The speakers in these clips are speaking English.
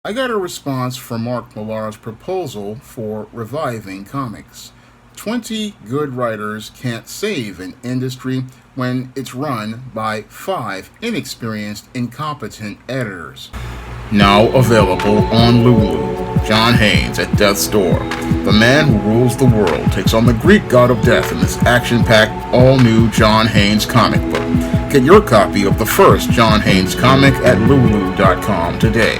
I got a response from Mark Millar's proposal for reviving comics. 20 good writers can't save an industry when it's run by 5 inexperienced, incompetent editors. Now available on Lulu. John Haynes at Death's Door. The man who rules the world takes on the Greek god of death in this action-packed, all-new John Haynes comic book. Get your copy of the first John Haynes comic at lulu.com today.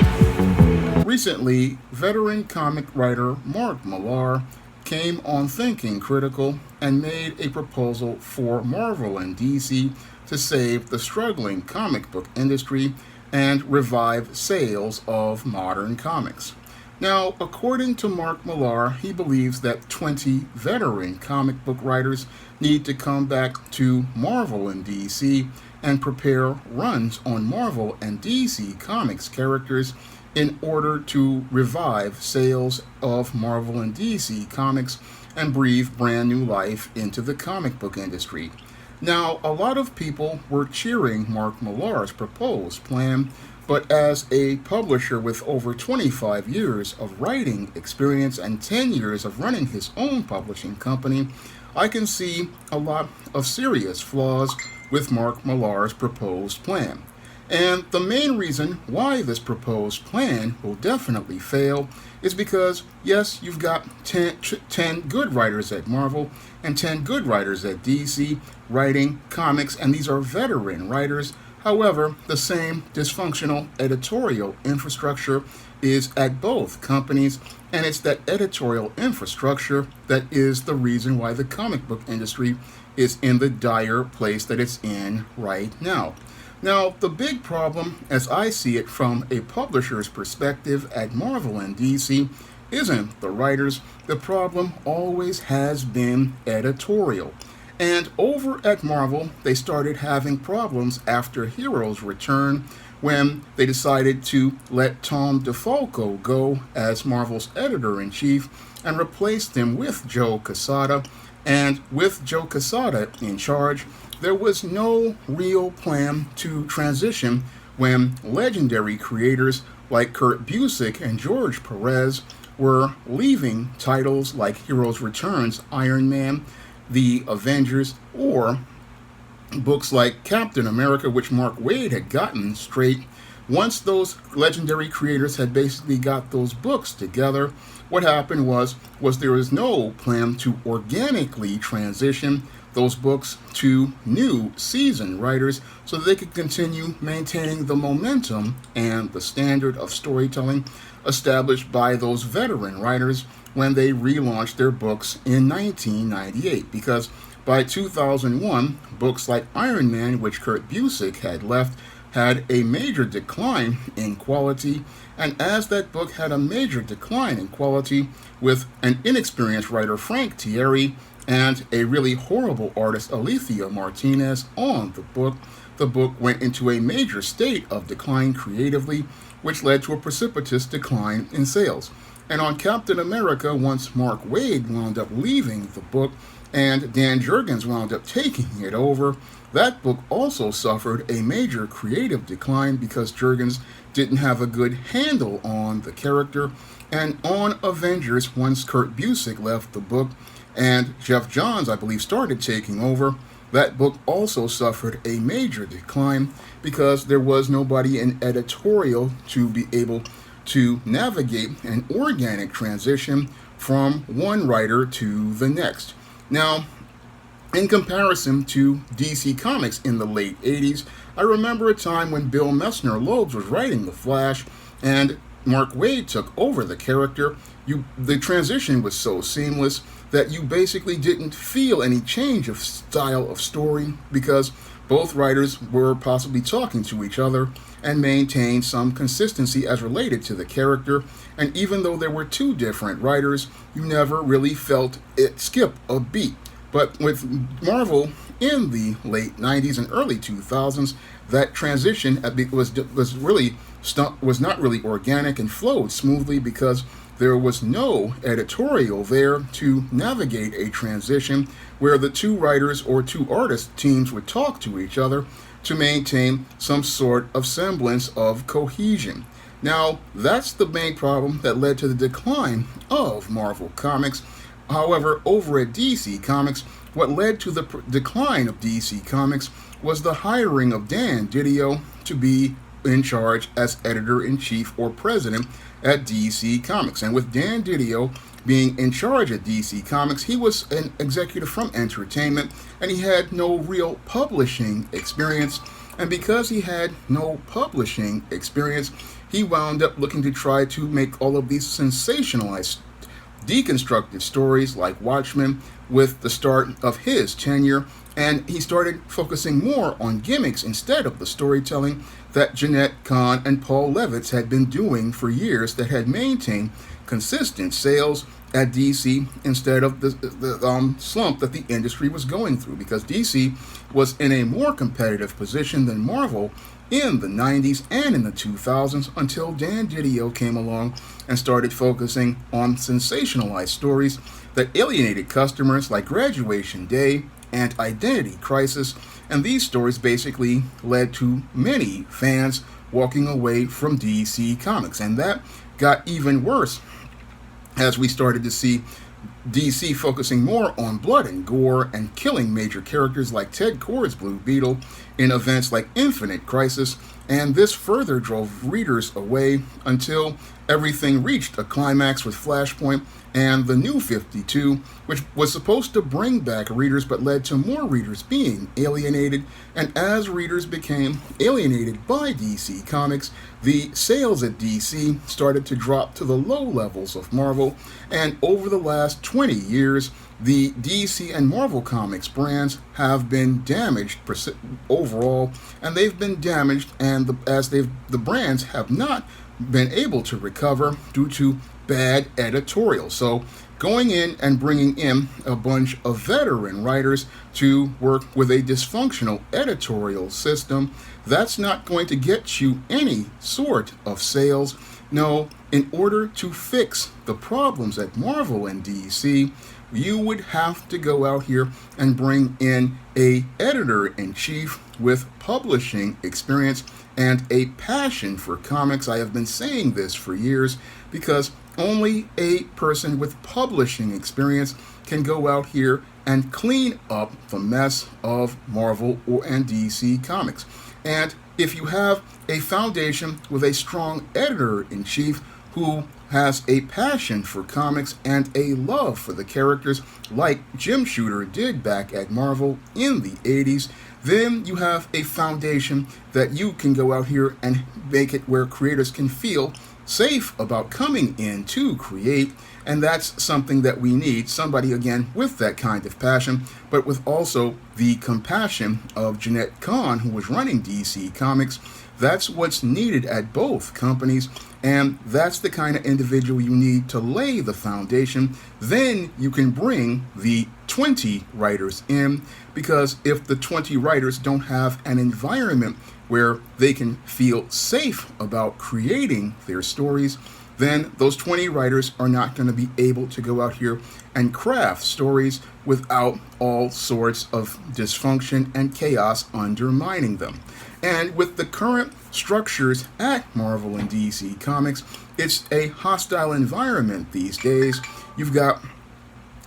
Recently, veteran comic writer Mark Millar came on Thinking Critical and made a proposal for Marvel and DC to save the struggling comic book industry and revive sales of modern comics. Now, according to Mark Millar, he believes that 20 veteran comic book writers need to come back to Marvel and DC and prepare runs on Marvel and DC Comics characters in order to revive sales of Marvel and DC Comics and breathe brand new life into the comic book industry. Now, a lot of people were cheering Mark Millar's proposed plan, but as a publisher with over 25 years of writing experience and 10 years of running his own publishing company, I can see a lot of serious flaws with Mark Millar's proposed plan. And the main reason why this proposed plan will definitely fail is because, yes, you've got 10 good writers at Marvel and 10 good writers at DC writing comics, and these are veteran writers. However, the same dysfunctional editorial infrastructure is at both companies, and it's that editorial infrastructure that is the reason why the comic book industry is in the dire place that it's in right now. Now, the big problem, as I see it from a publisher's perspective at Marvel and DC, isn't the writers. The problem always has been editorial. And over at Marvel, they started having problems after Heroes Return when they decided to let Tom DeFalco go as Marvel's editor-in-chief and replaced him with Joe Quesada. And with Joe Quesada in charge, there was no real plan to transition when legendary creators like Kurt Busiek and George Perez were leaving titles like Heroes Return's Iron Man, The Avengers, or books like Captain America, which Mark Waid had gotten straight. Once those legendary creators had basically got those books together, what happened was there was no plan to organically transition those books to new seasoned writers so that they could continue maintaining the momentum and the standard of storytelling established by those veteran writers when they relaunched their books in 1998. Because by 2001, books like Iron Man, which Kurt Busiek had left, had a major decline in quality, and as that book had a major decline in quality with an inexperienced writer, Frank Thierry, and a really horrible artist, Alethea Martinez, on the book went into a major state of decline creatively, which led to a precipitous decline in sales. And on Captain America, once Mark Waid wound up leaving the book and Dan Jurgens wound up taking it over, that book also suffered a major creative decline because Jurgens didn't have a good handle on the character. And on Avengers, once Kurt Busiek left the book and Jeff Johns, I believe, started taking over, that book also suffered a major decline because there was nobody in editorial to be able to navigate an organic transition from one writer to the next. Now, in comparison to DC Comics in the late 80s, I remember a time when Bill Messner-Loebs was writing The Flash and Mark Waid took over the character. The transition was so seamless that you basically didn't feel any change of style of story because both writers were possibly talking to each other and maintained some consistency as related to the character. And even though there were two different writers, you never really felt it skip a beat. But with Marvel in the late 90s and early 2000s, that transition was not really organic and flowed smoothly because there was no editorial there to navigate a transition where the two writers or two artist teams would talk to each other to maintain some sort of semblance of cohesion. Now, that's the main problem that led to the decline of Marvel Comics. However, over at DC Comics, what led to the decline of DC Comics was the hiring of Dan Didio to be in charge as editor-in-chief or president at DC Comics. And with Dan Didio being in charge at DC Comics, he was an executive from entertainment and he had no real publishing experience. And because he had no publishing experience, he wound up looking to try to make all of these sensationalized, deconstructed stories like Watchmen with the start of his tenure, and he started focusing more on gimmicks instead of the storytelling that Jeanette Kahn and Paul Levitz had been doing for years that had maintained consistent sales at DC instead of the slump that the industry was going through, because DC was in a more competitive position than Marvel in the 90s and in the 2000s until Dan Didio came along and started focusing on sensationalized stories that alienated customers like Graduation Day and Identity Crisis, and these stories basically led to many fans walking away from DC Comics, and that got even worse as we started to see DC focusing more on blood and gore and killing major characters like Ted Kord's Blue Beetle in events like Infinite Crisis, and this further drove readers away until everything reached a climax with Flashpoint and the New 52, which was supposed to bring back readers but led to more readers being alienated. And as readers became alienated by DC Comics, the sales at DC started to drop to the low levels of Marvel. And over the last 20 years, the DC and Marvel Comics brands have been damaged overall, and they've been damaged, and the brands have not been able to recover due to bad editorial. So going in and bringing in a bunch of veteran writers to work with a dysfunctional editorial system, that's not going to get you any sort of sales. No, in order to fix the problems at Marvel and DC, you would have to go out here and bring in a editor-in-chief with publishing experience and a passion for comics. I have been saying this for years because only a person with publishing experience can go out here and clean up the mess of Marvel and DC Comics. And if you have a foundation with a strong editor-in-chief who has a passion for comics and a love for the characters like Jim Shooter did back at Marvel in the 80s, then you have a foundation that you can go out here and make it where creators can feel safe about coming in to create. And that's something that we need, somebody again with that kind of passion, but with also the compassion of Jeanette Kahn, who was running DC Comics. That's what's needed at both companies, and that's the kind of individual you need to lay the foundation. Then you can bring the 20 writers in, because if the 20 writers don't have an environment where they can feel safe about creating their stories, then those 20 writers are not going to be able to go out here and craft stories without all sorts of dysfunction and chaos undermining them. And with the current structures at Marvel and DC Comics, it's a hostile environment these days. You've got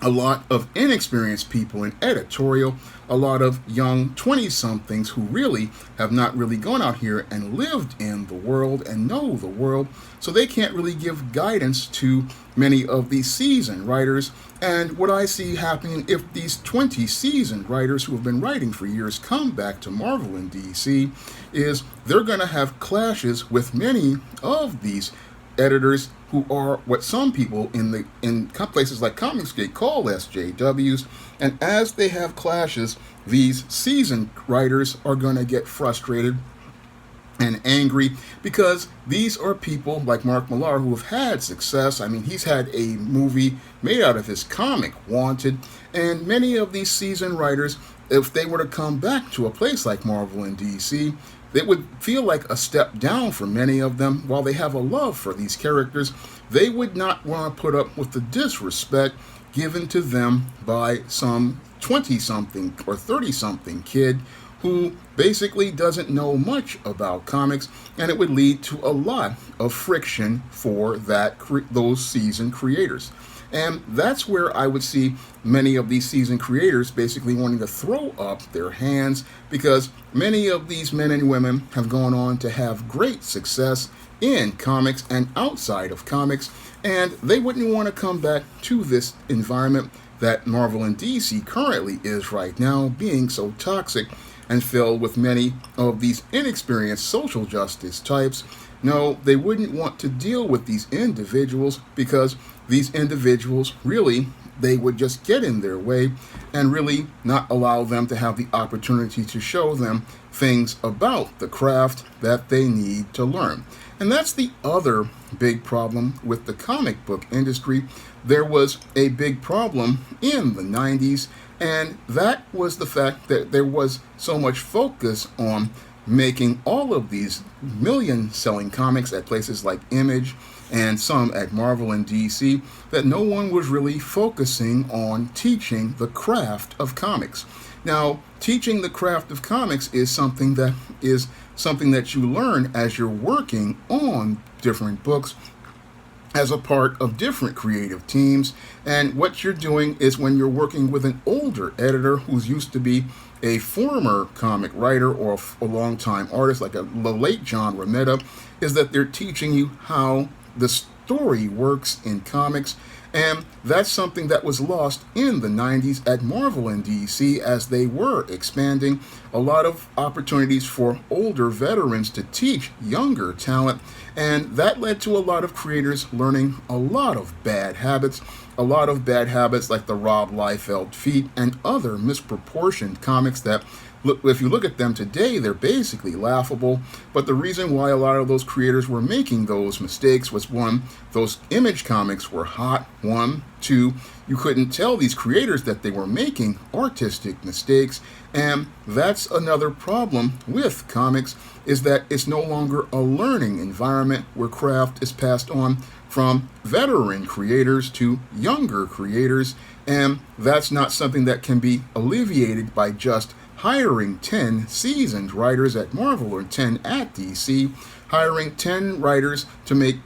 a lot of inexperienced people in editorial, a lot of young 20-somethings who really have not really gone out here and lived in the world and know the world, so they can't really give guidance to many of these seasoned writers. And what I see happening, if these 20 seasoned writers who have been writing for years come back to Marvel and DC, is they're going to have clashes with many of these editors who are what some people in places like Comicsgate call SJWs, and as they have clashes, these seasoned writers are going to get frustrated and angry, because these are people like Mark Millar who have had success. I mean, he's had a movie made out of his comic, Wanted, and many of these seasoned writers, if they were to come back to a place like Marvel and DC, it would feel like a step down for many of them. While they have a love for these characters, they would not want to put up with the disrespect given to them by some 20-something or 30-something kid who basically doesn't know much about comics, and it would lead to a lot of friction for those seasoned creators. And that's where I would see many of these seasoned creators basically wanting to throw up their hands, because many of these men and women have gone on to have great success in comics and outside of comics, and they wouldn't want to come back to this environment that Marvel and DC currently is right now, being so toxic and filled with many of these inexperienced social justice types. No, they wouldn't want to deal with these individuals, because these individuals really, they would just get in their way and really not allow them to have the opportunity to show them things about the craft that they need to learn. And that's the other big problem with the comic book industry. There was a big problem in the 90s, and that was the fact that there was so much focus on making all of these million-selling comics at places like Image and some at Marvel and DC, that no one was really focusing on teaching the craft of comics. Now, teaching the craft of comics is something that you learn as you're working on different books as a part of different creative teams. And what you're doing is, when you're working with an older editor who's used to be a former comic writer or a long-time artist, like the late John Romita, is that they're teaching you how the story works in comics. And that's something that was lost in the 90s at Marvel and DC, as they were expanding a lot of opportunities for older veterans to teach younger talent. And that led to a lot of creators learning a lot of bad habits like the Rob Liefeld feat and other misproportioned comics that, look, if you look at them today, they're basically laughable. But the reason why a lot of those creators were making those mistakes was, one, those Image comics were hot. One, two, you couldn't tell these creators that they were making artistic mistakes. And that's another problem with comics, is that it's no longer a learning environment where craft is passed on from veteran creators to younger creators. And that's not something that can be alleviated by just hiring 10 seasoned writers at Marvel or 10 at DC. Hiring 10 writers to make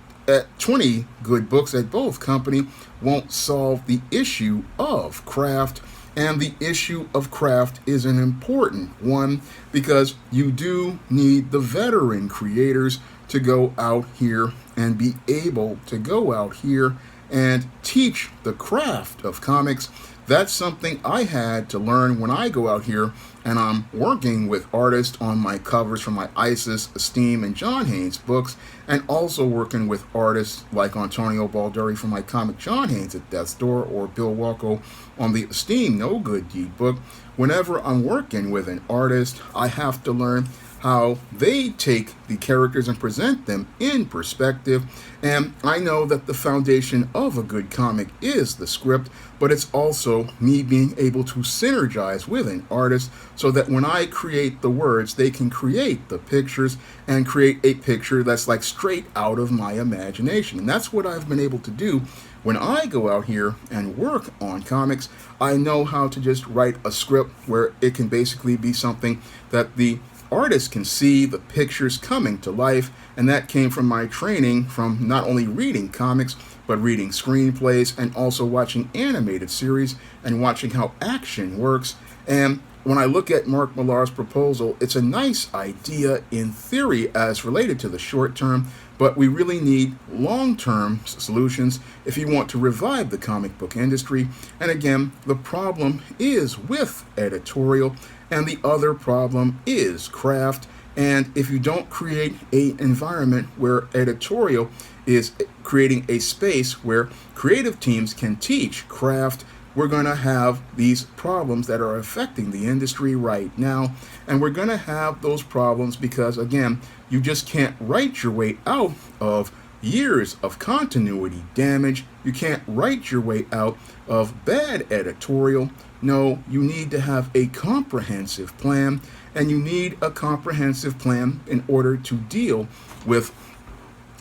20 good books at both company won't solve the issue of craft. And the issue of craft is an important one, because you do need the veteran creators to go out here and be able to go out here and teach the craft of comics. That's something I had to learn when I go out here and I'm working with artists on my covers for my Isis, Esteem, and John Haynes books, and also working with artists like Antonio Balderi for my comic John Haynes at Death's Door, or Bill Walko on the Esteem No Good Deed book. Whenever I'm working with an artist, I have to learn how they take the characters and present them in perspective. And I know that the foundation of a good comic is the script, but it's also me being able to synergize with an artist so that when I create the words, they can create the pictures and create a picture that's like straight out of my imagination. And that's what I've been able to do when I go out here and work on comics. I know how to just write a script where it can basically be something that the artists can see the pictures coming to life, and that came from my training from not only reading comics, but reading screenplays and also watching animated series and watching how action works. And when I look at Mark Millar's proposal, it's a nice idea in theory as related to the short term, but we really need long-term solutions if you want to revive the comic book industry. And again, the problem is with editorial, and the other problem is craft. And if you don't create an environment where editorial is creating a space where creative teams can teach craft, we're going to have these problems that are affecting the industry right now. And we're going to have those problems because, again, you just can't write your way out of years of continuity damage. You can't write your way out of bad editorial. No, you need to have a comprehensive plan, and you need a comprehensive plan in order to deal with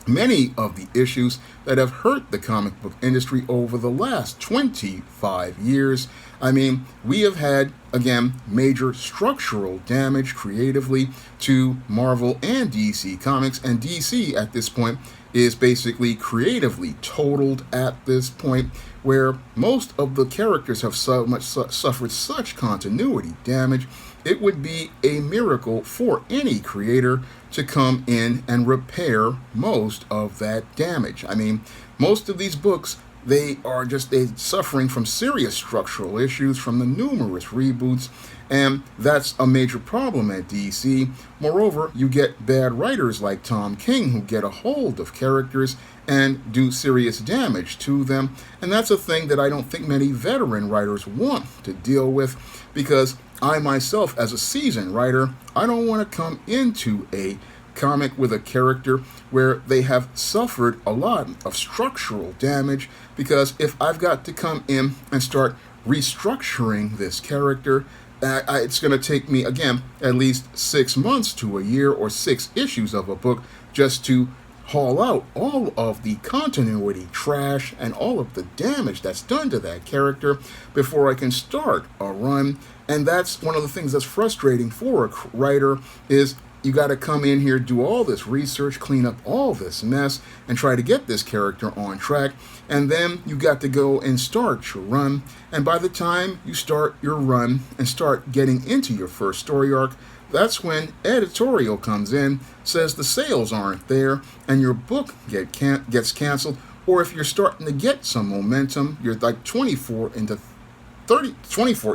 many of the issues that have hurt the comic book industry over the last 25 years. I mean, we have had, again, major structural damage creatively to Marvel and DC Comics, and DC at this point is basically creatively totaled at this point, where most of the characters have suffered such continuity damage. It would be a miracle for any creator to come in and repair most of that damage. I mean, most of these books, they suffering from serious structural issues from the numerous reboots, and that's a major problem at DC. Moreover, you get bad writers like Tom King who get a hold of characters and do serious damage to them, and that's a thing that I don't think many veteran writers want to deal with, because I myself, as a seasoned writer, I don't want to come into a comic with a character where they have suffered a lot of structural damage, because if I've got to come in and start restructuring this character, it's going to take me, again, at least 6 months to a year or 6 issues of a book just to haul out all of the continuity trash and all of the damage that's done to that character before I can start a run. And that's one of the things that's frustrating for a writer, is you got to come in here, do all this research, clean up all this mess, and try to get this character on track. And then you got to go and start your run. And by the time you start your run and start getting into your first story arc, that's when Editorial comes in, says the sales aren't there, and your book gets canceled. Or if you're starting to get some momentum, you're like 24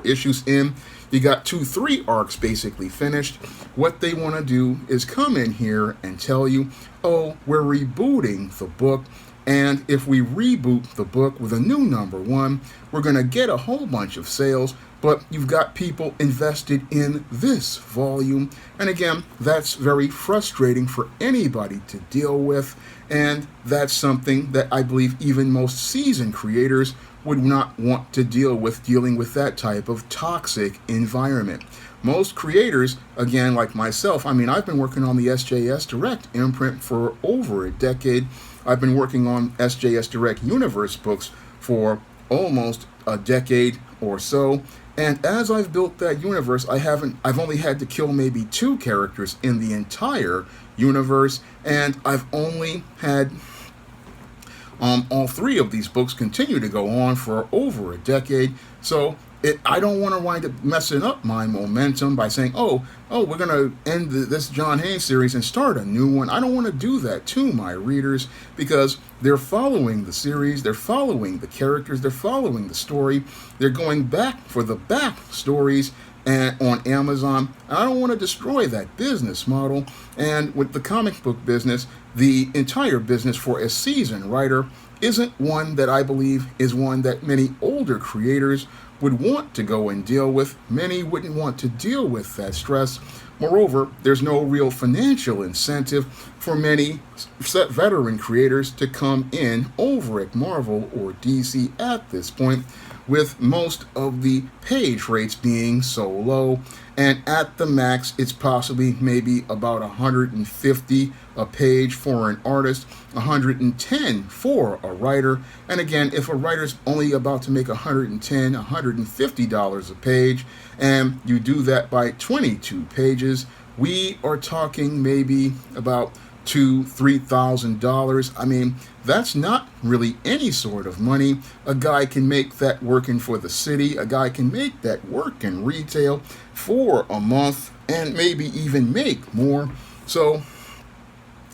issues in, you got 2-3 arcs basically finished. What they want to do is come in here and tell you, oh, we're rebooting the book, and if we reboot the book with a new number 1, we're going to get a whole bunch of sales, but you've got people invested in this volume. And again, that's very frustrating for anybody to deal with, and that's something that I believe even most seasoned creators would not want to dealing with that type of toxic environment. Most creators, again, like myself, I mean, I've been working on the SJS Direct imprint for over a decade. I've been working on SJS Direct Universe books for almost a decade or so. And as I've built that universe, I've only had to kill maybe 2 characters in the entire universe, and I've only had all 3 of these books continue to go on for over a decade. So I don't want to wind up messing up my momentum by saying, oh, we're going to end this John Haynes series and start a new one. I don't want to do that to my readers, because they're following the series, they're following the characters, they're following the story, they're going back for the back stories and on Amazon. I don't want to destroy that business model. And with the comic book business, the entire business for a seasoned writer isn't one that I believe is one that many older creators would want to go and deal with. Many wouldn't want to deal with that stress. Moreover, there's no real financial incentive for many veteran creators to come in over at Marvel or DC at this point, with most of the page rates being so low. And at the max, it's possibly maybe about 150 a page for an artist, 110 for a writer. And again, if a writer's only about to make $110, $150 a page, and you do that by 22 pages, we are talking maybe about $2,000-$3,000. I mean, that's not really any sort of money. A guy can make that working for the city. A guy can make that work in retail for a month and maybe even make more. So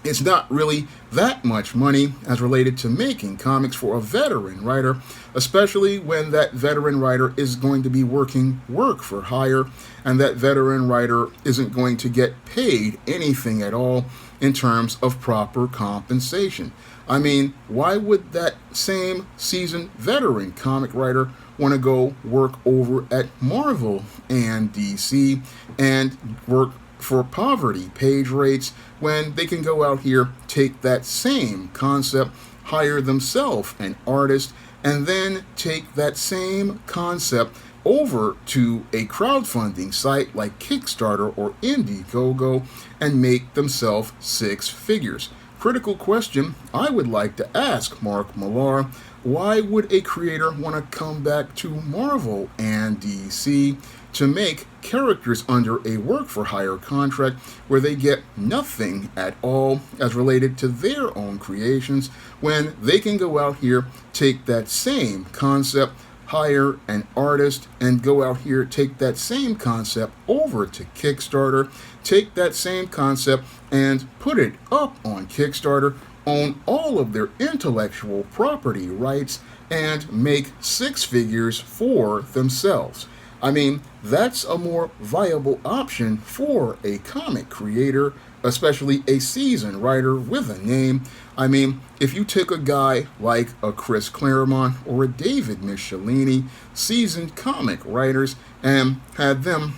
it's not really that much money as related to making comics for a veteran writer, especially when that veteran writer is going to be working work for hire, and that veteran writer isn't going to get paid anything at all in terms of proper compensation. I mean, why would that same seasoned veteran comic writer want to go work over at Marvel and DC and work for poverty page rates when they can go out here, take that same concept, hire themselves an artist, and then take that same concept over to a crowdfunding site like Kickstarter or Indiegogo and make themselves 6 figures? critical question I would like to ask Mark Millar: why would a creator want to come back to Marvel and DC to make characters under a work-for-hire contract where they get nothing at all as related to their own creations, when they can go out here, take that same concept, hire an artist, and go out here, take that same concept over to Kickstarter, take that same concept and put it up on Kickstarter, own all of their intellectual property rights, and make six figures for themselves? I mean, that's a more viable option for a comic creator, especially a seasoned writer with a name. I mean, if you took a guy like a Chris Claremont or a David Michelinie, seasoned comic writers, and had them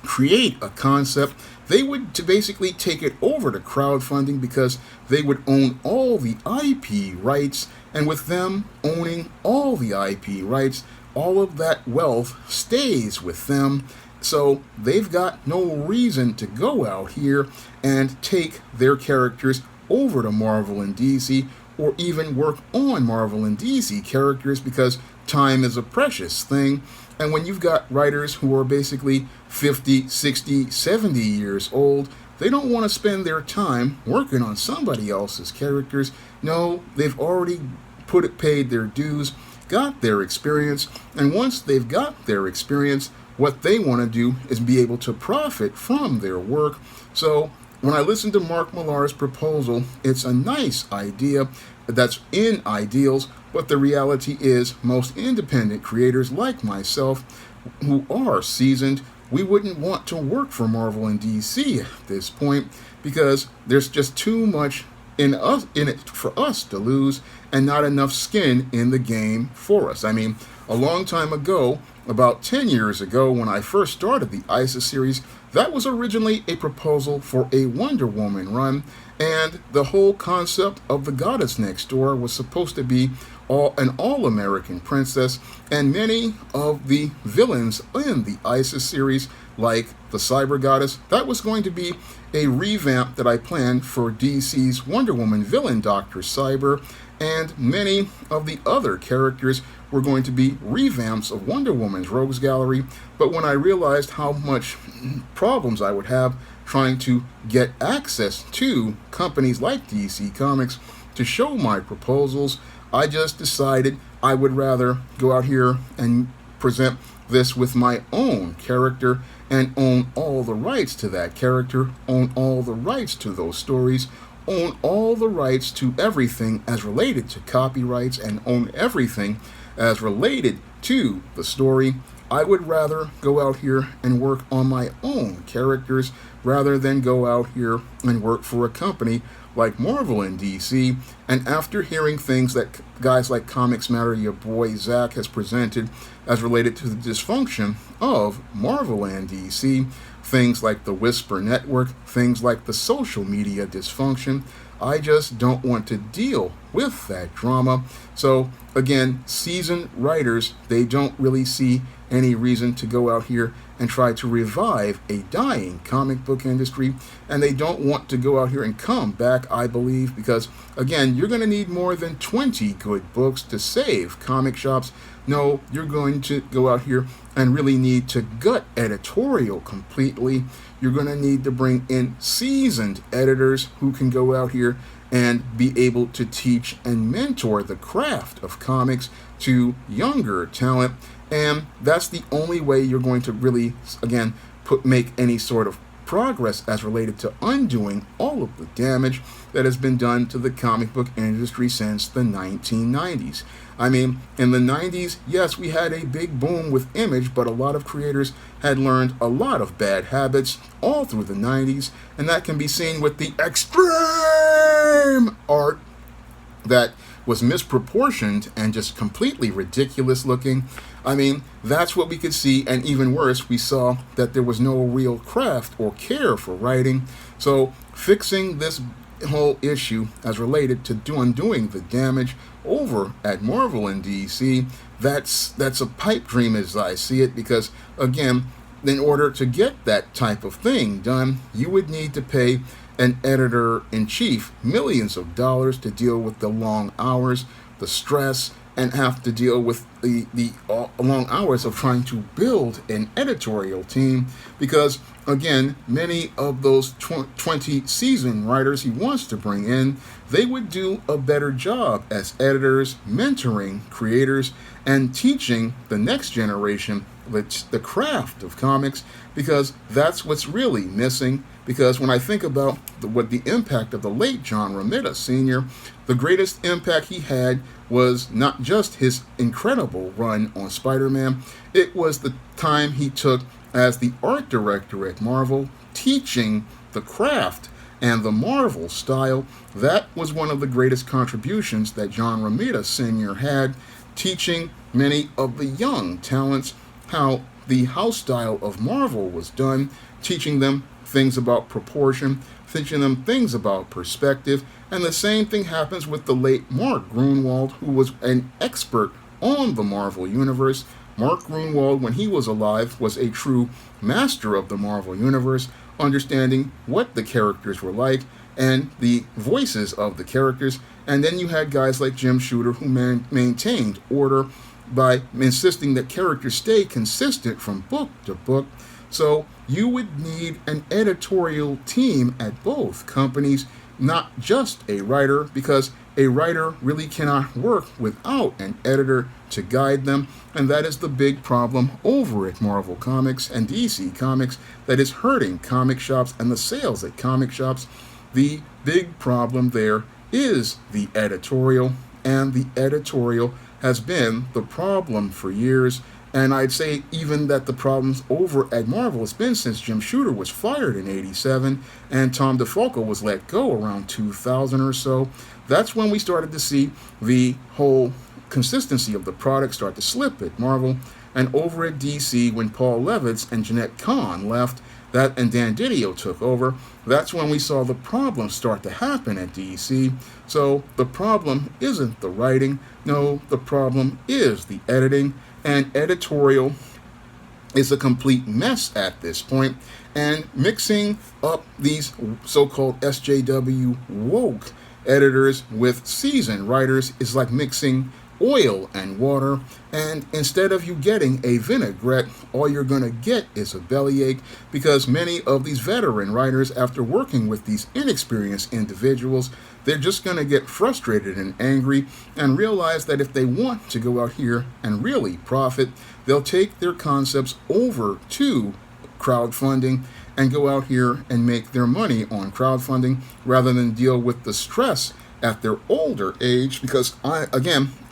create a concept, they would to basically take it over to crowdfunding because they would own all the IP rights, and with them owning all the IP rights, all of that wealth stays with them. So they've got no reason to go out here and take their characters over to Marvel and DC, or even work on Marvel and DC characters, because time is a precious thing. And when you've got writers who are basically 50, 60, 70 years old, they don't want to spend their time working on somebody else's characters. No, they've already paid their dues, got their experience, and once they've got their experience, what they want to do is be able to profit from their work. So when I listen to Mark Millar's proposal, it's a nice idea that's in ideals, but the reality is most independent creators like myself, who are seasoned, we wouldn't want to work for Marvel and DC at this point, because there's just too much in it for us to lose, and not enough skin in the game for us. I mean, a long time ago, about 10 years ago, when I first started the ISIS series, that was originally a proposal for a Wonder Woman run, and the whole concept of the goddess next door was supposed to be an all-American princess, and many of the villains in the ISIS series, like the Cyber Goddess, that was going to be a revamp that I planned for DC's Wonder Woman villain, Dr. Cyber, and many of the other characters were going to be revamps of Wonder Woman's Rogues Gallery. But when I realized how much problems I would have trying to get access to companies like DC Comics to show my proposals, I just decided I would rather go out here and present this with my own character and own all the rights to that character, own all the rights to those stories, own all the rights to everything as related to copyrights, and own everything as related to the story. I would rather go out here and work on my own characters rather than go out here and work for a company like Marvel and DC. And after hearing things that guys like Comics Matter, your boy Zach, has presented as related to the dysfunction of Marvel and DC, things like the Whisper Network, things like the social media dysfunction, I just don't want to deal with that drama. So again, seasoned writers, they don't really see any reason to go out here and try to revive a dying comic book industry, and they don't want to go out here and come back, I believe, because again, you're going to need more than 20 good books to save comic shops. No, you're going to go out here and really need to gut Editorial completely. You're going to need to bring in seasoned editors who can go out here and be able to teach and mentor the craft of comics to younger talent. And that's the only way you're going to really, again, make any sort of progress as related to undoing all of the damage that has been done to the comic book industry since the 1990s. I mean, in the 90s, yes, we had a big boom with Image, but a lot of creators had learned a lot of bad habits all through the 90s, and that can be seen with the extreme art that was misproportioned and just completely ridiculous looking. I mean, that's what we could see, and even worse, we saw that there was no real craft or care for writing. So fixing this whole issue as related to undoing the damage over at Marvel and DC, that's a pipe dream as I see it, because again, in order to get that type of thing done, you would need to pay an editor-in-chief millions of dollars to deal with the long hours, the stress, and have to deal with the long hours of trying to build an editorial team because, again, many of those 20 seasoned writers he wants to bring in, they would do a better job as editors, mentoring creators, and teaching the next generation the craft of comics because that's what's really missing. Because when I think about what the impact of the late John Romita Sr., the greatest impact he had was not just his incredible run on Spider-Man, it was the time he took as the art director at Marvel, teaching the craft and the Marvel style. That was one of the greatest contributions that John Romita Sr. had, teaching many of the young talents how the house style of Marvel was done, teaching them things about proportion, teaching them things about perspective. And the same thing happens with the late Mark Gruenwald, who was an expert on the Marvel Universe. Mark Gruenwald, when he was alive, was a true master of the Marvel Universe, understanding what the characters were like and the voices of the characters. And then you had guys like Jim Shooter, who maintained order by insisting that characters stay consistent from book to book. So you would need an editorial team at both companies, not just a writer, because a writer really cannot work without an editor to guide them. And that is the big problem over at Marvel Comics and DC Comics that is hurting comic shops and the sales at comic shops. The big problem there is the editorial, and the editorial has been the problem for years. And I'd say even that the problems over at Marvel has been since Jim Shooter was fired in '87 and Tom DeFalco was let go around 2000 or so. That's when we started to see the whole consistency of the product start to slip at Marvel. And over at DC, when Paul Levitz and Jeanette Kahn left, and Dan Didio took over, that's when we saw the problems start to happen at DC. So the problem isn't the writing. No, the problem is the editing. And editorial is a complete mess at this point. And mixing up these so-called SJW woke editors with seasoned writers is like mixing oil and water, and instead of you getting a vinaigrette, all you're going to get is a bellyache, because many of these veteran writers, after working with these inexperienced individuals, they're just going to get frustrated and angry and realize that if they want to go out here and really profit, they'll take their concepts over to crowdfunding and go out here and make their money on crowdfunding rather than deal with the stress at their older age. Because I'm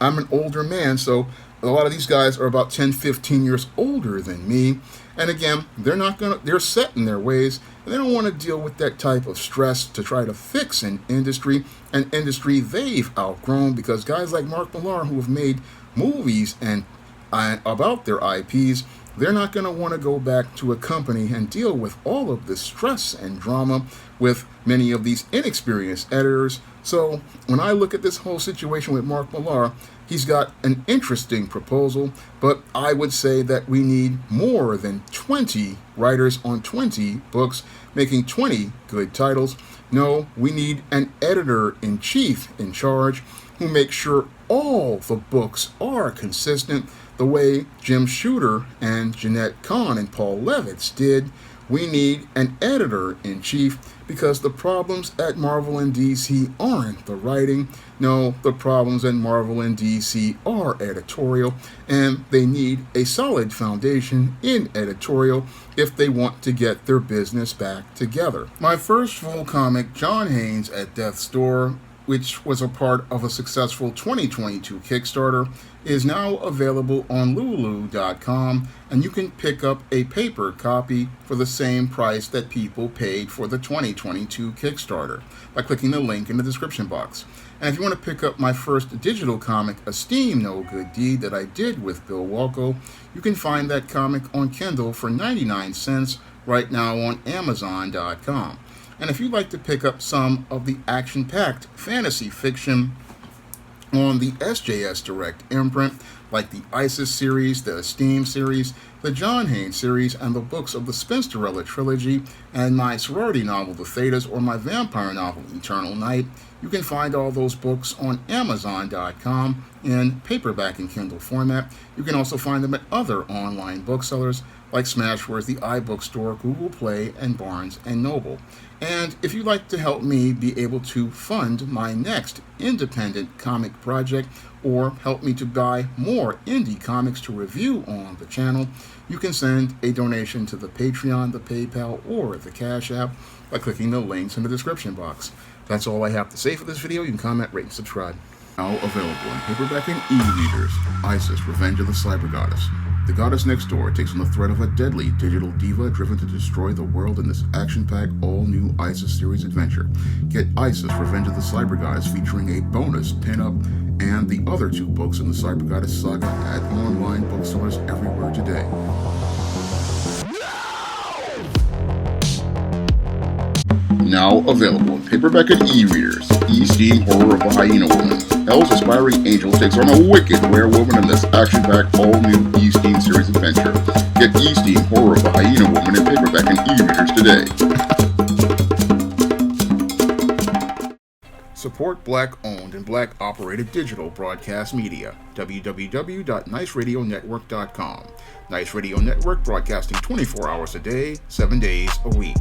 an older man, so a lot of these guys are about 10, 15 years older than me. And again, they're set in their ways, and they don't want to deal with that type of stress to try to fix an industry they've outgrown, because guys like Mark Millar, who have made movies and about their IPs, they're not going to want to go back to a company and deal with all of the stress and drama with many of these inexperienced editors. So when I look at this whole situation with Mark Millar, he's got an interesting proposal, but I would say that we need more than 20 writers on 20 books making 20 good titles. No, we need an editor-in-chief in charge who makes sure all the books are consistent the way Jim Shooter and Jeanette Kahn and Paul Levitz did. We need an editor-in-chief, because the problems at Marvel and DC aren't the writing. No, the problems at Marvel and DC are editorial, and they need a solid foundation in editorial if they want to get their business back together. My first full comic, John Haynes at Death's Door, which was a part of a successful 2022 Kickstarter, is now available on Lulu.com, and you can pick up a paper copy for the same price that people paid for the 2022 Kickstarter by clicking the link in the description box. And if you want to pick up my first digital comic, Esteem No Good Deed, that I did with Bill Walko, you can find that comic on Kindle for 99 cents right now on Amazon.com. And if you'd like to pick up some of the action-packed fantasy fiction on the SJS Direct imprint, like the ISIS series, the Esteem series, the John Haynes series, and the books of the Spinsterella trilogy, and my sorority novel, The Thetas, or my vampire novel, Eternal Night. You can find all those books on Amazon.com in paperback and Kindle format. You can also find them at other online booksellers like Smashwords, the iBookstore, Google Play, and Barnes & Noble. And if you'd like to help me be able to fund my next independent comic project, or help me to buy more indie comics to review on the channel, you can send a donation to the Patreon, the PayPal, or the Cash App by clicking the links in the description box. That's all I have to say for this video. You can comment, rate, and subscribe. Now available in paperback and e-readers, Isis, Revenge of the Cyber Goddess. The goddess next door takes on the threat of a deadly digital diva driven to destroy the world in this action-packed, all-new Isis series adventure. Get Isis, Revenge of the Cyber Goddess featuring a bonus pin-up and the other 2 books in the Cyber Goddess saga at online booksellers everywhere today. Now available in paperback and e-readers, Esteem, Horror of the Hyena Woman. Hell's aspiring angel takes on a wicked werewolf in this action-packed, all-new Esteem series adventure. Get Esteem, Horror of the Hyena Woman in paperback and e-readers today. Support Black-owned and Black-operated digital broadcast media. www.niceradionetwork.com. Nice Radio Network, broadcasting 24 hours a day, 7 days a week.